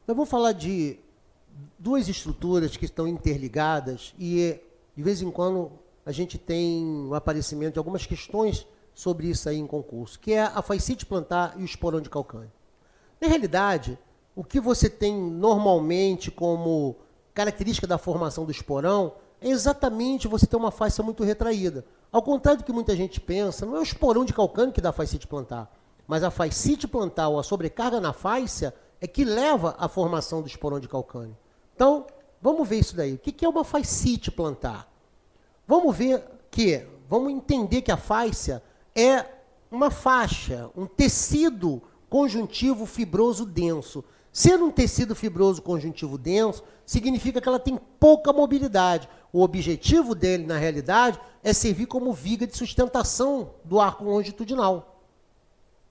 Nós vamos falar de duas estruturas que estão interligadas e, de vez em quando, a gente tem o aparecimento de algumas questões sobre isso aí em concurso, que é a fascite plantar e o esporão de calcânio. Na realidade, o que você tem normalmente como característica da formação do esporão é exatamente você ter uma fáscia muito retraída. Ao contrário do que muita gente pensa, não é o esporão de calcânio que dá a fascite plantar, mas a fascite plantar ou a sobrecarga na fáscia é que leva à formação do esporão de calcânio. Então, vamos ver isso daí. O que é uma fascite plantar? Vamos entender que a fáscia é uma faixa, um tecido conjuntivo fibroso denso. Ser um tecido fibroso conjuntivo denso significa que ela tem pouca mobilidade. O objetivo dele, na realidade, é servir como viga de sustentação do arco longitudinal.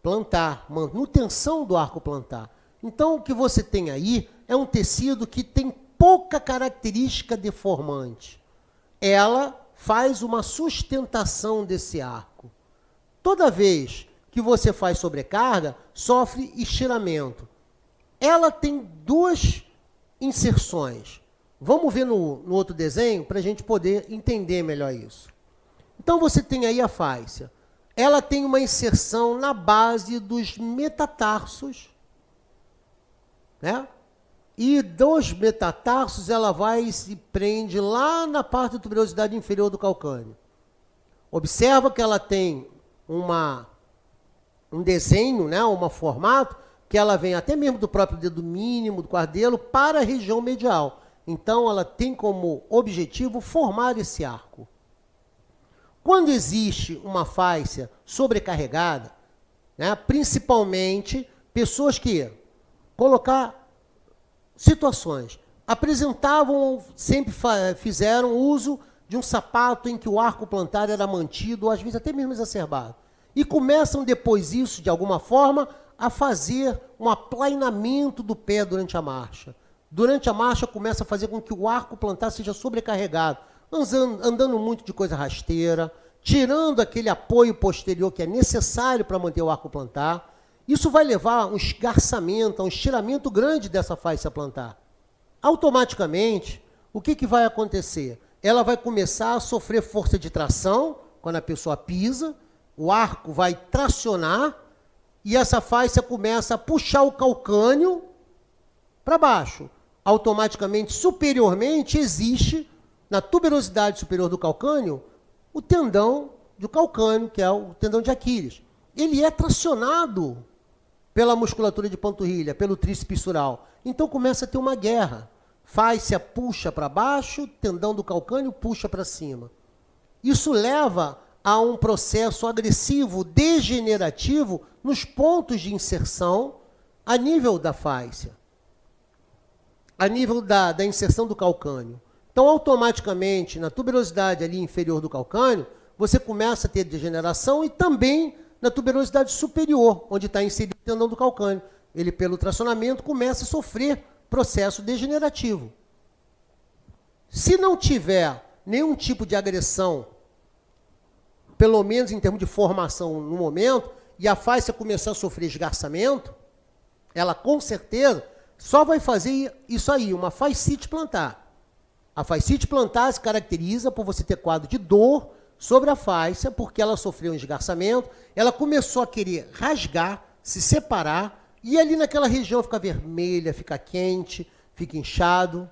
Plantar, manutenção do arco plantar. Então, o que você tem aí é um tecido que tem pouca característica deformante. Ela faz uma sustentação desse arco. Toda vez que você faz sobrecarga, sofre estiramento. Ela tem duas inserções. Vamos ver no outro desenho para a gente poder entender melhor isso. Então, você tem aí a fáscia. Ela tem uma inserção na base dos metatarsos, né? E dos metatarsos, ela vai e se prende lá na parte da tuberosidade inferior do calcânio. Observa que ela tem um desenho, né, um formato, que ela vem até mesmo do próprio dedo mínimo, do quarto-dedo, para a região medial. Então, ela tem como objetivo formar esse arco. Quando existe uma fáscia sobrecarregada, né, principalmente pessoas que situações, sempre fizeram uso de um sapato em que o arco plantar era mantido, ou às vezes até mesmo exacerbado. E começam depois isso, de alguma forma, a fazer um aplainamento do pé durante a marcha. Durante a marcha começa a fazer com que o arco plantar seja sobrecarregado, andando muito de coisa rasteira, tirando aquele apoio posterior que é necessário para manter o arco plantar. Isso vai levar a um esgarçamento, a um estiramento grande dessa fáscia plantar. Automaticamente, o que vai acontecer? Ela vai começar a sofrer força de tração, quando a pessoa pisa, o arco vai tracionar, e essa fáscia começa a puxar o calcânio para baixo. Automaticamente, superiormente, existe, na tuberosidade superior do calcânio, o tendão do calcânio, que é o tendão de Aquiles. Ele é tracionado pela musculatura de panturrilha, pelo tríceps pissural. Então começa a ter uma guerra. Fáscia puxa para baixo, tendão do calcânio puxa para cima. Isso leva a um processo agressivo, degenerativo, nos pontos de inserção, a nível da fáscia, a nível da inserção do calcânio. Então, automaticamente, na tuberosidade ali inferior do calcânio, você começa a ter degeneração e também na tuberosidade superior, onde está inserido o tendão do calcânio. Ele, pelo tracionamento, começa a sofrer processo degenerativo. Se não tiver nenhum tipo de agressão, pelo menos em termos de formação no momento, e a fáscia começar a sofrer esgarçamento, ela com certeza só vai fazer isso aí, uma fascite plantar. A fascite plantar se caracteriza por você ter quadro de dor sobre a fáscia, porque ela sofreu um esgarçamento, ela começou a querer rasgar, se separar, e ali naquela região fica vermelha, fica quente, fica inchado.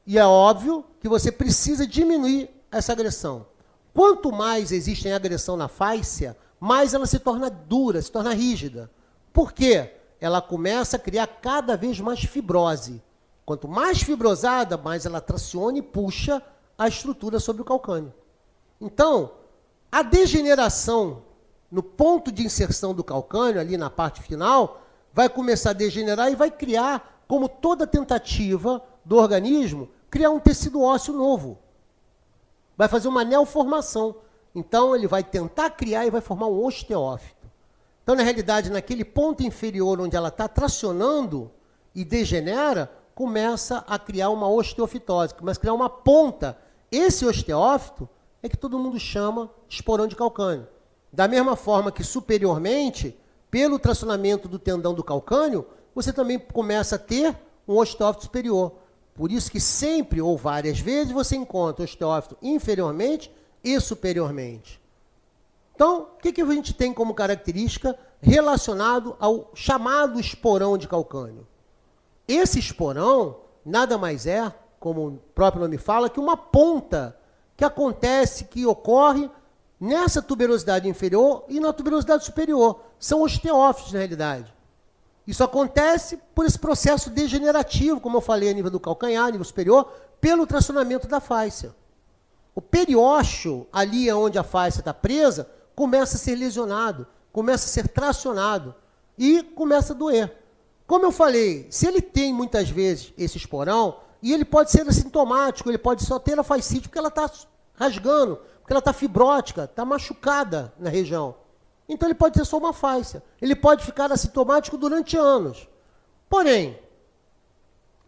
E é óbvio que você precisa diminuir essa agressão. Quanto mais existe agressão na fáscia, mais ela se torna dura, se torna rígida. Por quê? Ela começa a criar cada vez mais fibrose. Quanto mais fibrosada, mais ela traciona e puxa a estrutura sobre o calcânio. Então, a degeneração no ponto de inserção do calcânio, ali na parte final, vai começar a degenerar e vai criar, como toda tentativa do organismo, criar um tecido ósseo novo. Vai fazer uma neoformação. Então, ele vai tentar criar e vai formar um osteófito. Então, na realidade, naquele ponto inferior onde ela está tracionando e degenera, começa a criar uma osteofitose, começa a criar uma ponta. Esse osteófito é que todo mundo chama de esporão de calcânio. Da mesma forma que superiormente, pelo tracionamento do tendão do calcânio, você também começa a ter um osteófito superior. Por isso que sempre ou várias vezes você encontra o osteófito inferiormente e superiormente. Então, o que a gente tem como característica relacionado ao chamado esporão de calcânio? Esse esporão nada mais é, como o próprio nome fala, que uma ponta que acontece, que ocorre nessa tuberosidade inferior e na tuberosidade superior. São osteófitos, na realidade. Isso acontece por esse processo degenerativo, como eu falei, a nível do calcanhar, a nível superior, pelo tracionamento da fáscia. O periósteo, ali onde a fáscia está presa, começa a ser lesionado, começa a ser tracionado e começa a doer. Como eu falei, se ele tem muitas vezes esse esporão, e ele pode ser assintomático, ele pode só ter a fascite porque ela está rasgando, porque ela está fibrótica, está machucada na região. Então ele pode ter só uma fáscia. Ele pode ficar assintomático durante anos. Porém,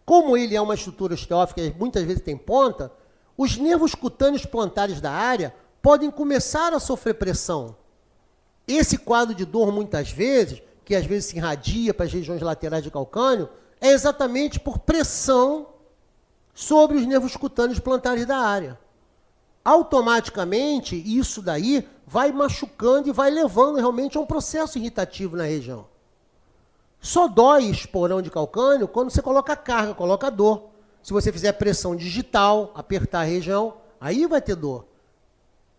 como ele é uma estrutura osteófica e muitas vezes tem ponta, os nervos cutâneos plantares da área podem começar a sofrer pressão. Esse quadro de dor, muitas vezes, que às vezes se irradia para as regiões laterais de calcânio, é exatamente por pressão sobre os nervos cutâneos plantares da área. Automaticamente, isso daí vai machucando e vai levando realmente a um processo irritativo na região. Só dói esporão de calcânio quando você coloca carga, coloca dor. Se você fizer pressão digital, apertar a região, aí vai ter dor.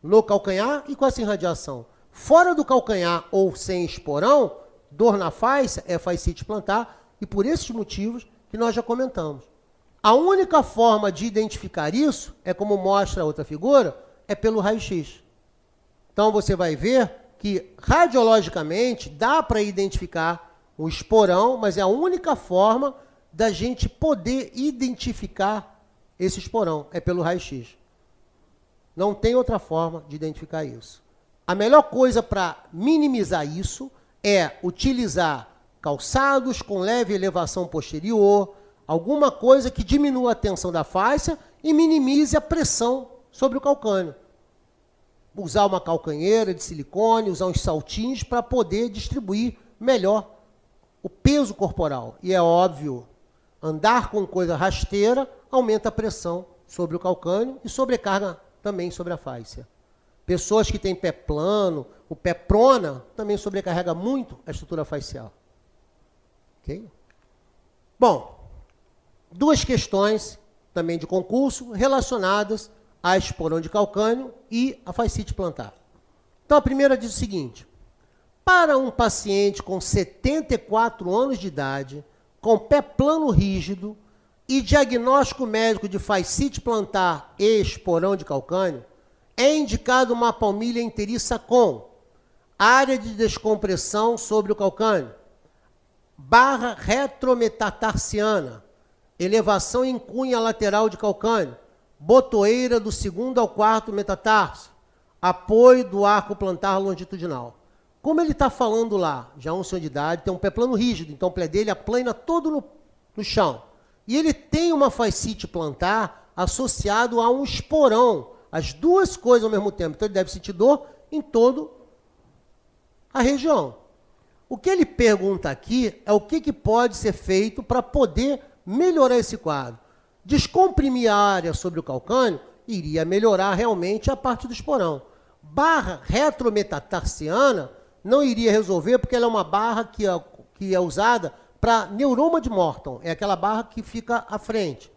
No calcanhar e com essa irradiação. Fora do calcanhar ou sem esporão, dor na fáscia é fascite plantar, e por esses motivos que nós já comentamos. A única forma de identificar isso, é como mostra a outra figura, é pelo raio-x. Então você vai ver que radiologicamente dá para identificar o esporão, mas é a única forma da gente poder identificar esse esporão, é pelo raio-x. Não tem outra forma de identificar isso. A melhor coisa para minimizar isso é utilizar calçados com leve elevação posterior, alguma coisa que diminua a tensão da fáscia e minimize a pressão sobre o calcânio. Usar uma calcanheira de silicone, usar uns saltinhos para poder distribuir melhor o peso corporal. E é óbvio, andar com coisa rasteira aumenta a pressão sobre o calcânio e sobrecarga também sobre a fáscia. Pessoas que têm pé plano, o pé prona, também sobrecarrega muito a estrutura facial. Ok? Bom, duas questões também de concurso relacionadas a esporão de calcânio e a fascite plantar. Então, a primeira diz o seguinte: para um paciente com 74 anos de idade, com pé plano rígido e diagnóstico médico de fascite plantar e esporão de calcânio, é indicado uma palmilha inteiriça com área de descompressão sobre o calcânio, barra retrometatarsiana, elevação em cunha lateral de calcânio, botoeira do 2º ao 4º metatarso, apoio do arco plantar longitudinal. Como ele está falando lá, já um senhor de idade, tem um pé plano rígido, então o pé dele aplana todo no chão. E ele tem uma fascite plantar associado a um esporão, as duas coisas ao mesmo tempo. Então ele deve sentir dor em toda a região. O que ele pergunta aqui é o que pode ser feito para poder melhorar esse quadro. Descomprimir a área sobre o calcânio iria melhorar realmente a parte do esporão. Barra retrometatarsiana não iria resolver, porque ela é uma barra que é usada para neuroma de Morton. É aquela barra que fica à frente.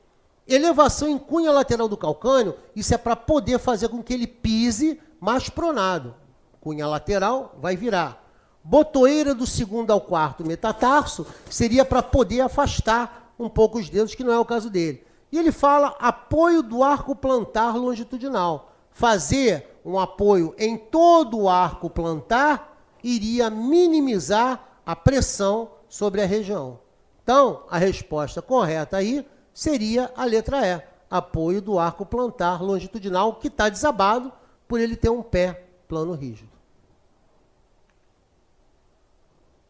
Elevação em cunha lateral do calcânio, isso é para poder fazer com que ele pise mais pronado. Cunha lateral vai virar. Botoeira do 2º ao 4º metatarso seria para poder afastar um pouco os dedos, que não é o caso dele. E ele fala apoio do arco plantar longitudinal. Fazer um apoio em todo o arco plantar iria minimizar a pressão sobre a região. Então, a resposta correta aí seria a letra E, apoio do arco plantar longitudinal, que está desabado por ele ter um pé plano rígido.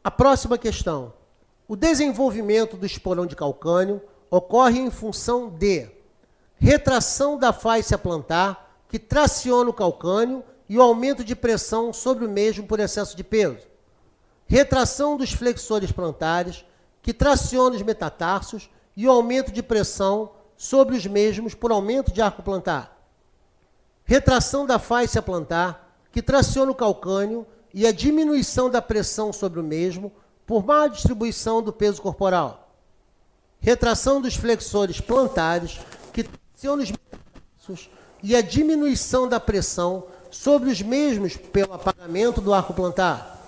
A próxima questão. O desenvolvimento do esporão de calcânio ocorre em função de retração da fáscia plantar, que traciona o calcânio, e o aumento de pressão sobre o mesmo por excesso de peso. Retração dos flexores plantares, que traciona os metatarsos, e o aumento de pressão sobre os mesmos por aumento de arco plantar. Retração da fáscia plantar, que traciona o calcânio, e a diminuição da pressão sobre o mesmo por má distribuição do peso corporal. Retração dos flexores plantares, que traciona os braços, e a diminuição da pressão sobre os mesmos pelo apagamento do arco plantar.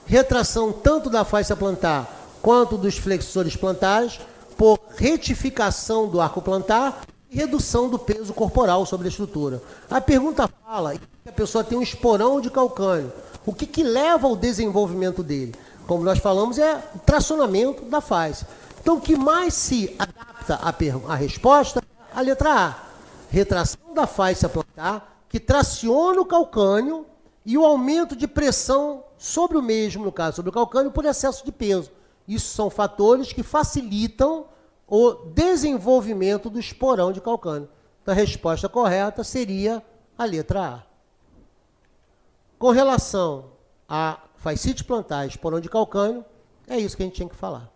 Retração tanto da fáscia plantar quanto dos flexores plantares por retificação do arco plantar e redução do peso corporal sobre a estrutura. A pergunta fala que a pessoa tem um esporão de calcânio. O que leva ao desenvolvimento dele? Como nós falamos, é o tracionamento da fáscia. Então, o que mais se adapta à resposta é a letra A. Retração da fáscia plantar, que traciona o calcânio, e o aumento de pressão sobre o mesmo, no caso, sobre o calcânio, por excesso de peso. Isso são fatores que facilitam o desenvolvimento do esporão de calcânio. Então, a resposta correta seria a letra A. Com relação a fascite plantar e esporão de calcânio, é isso que a gente tinha que falar.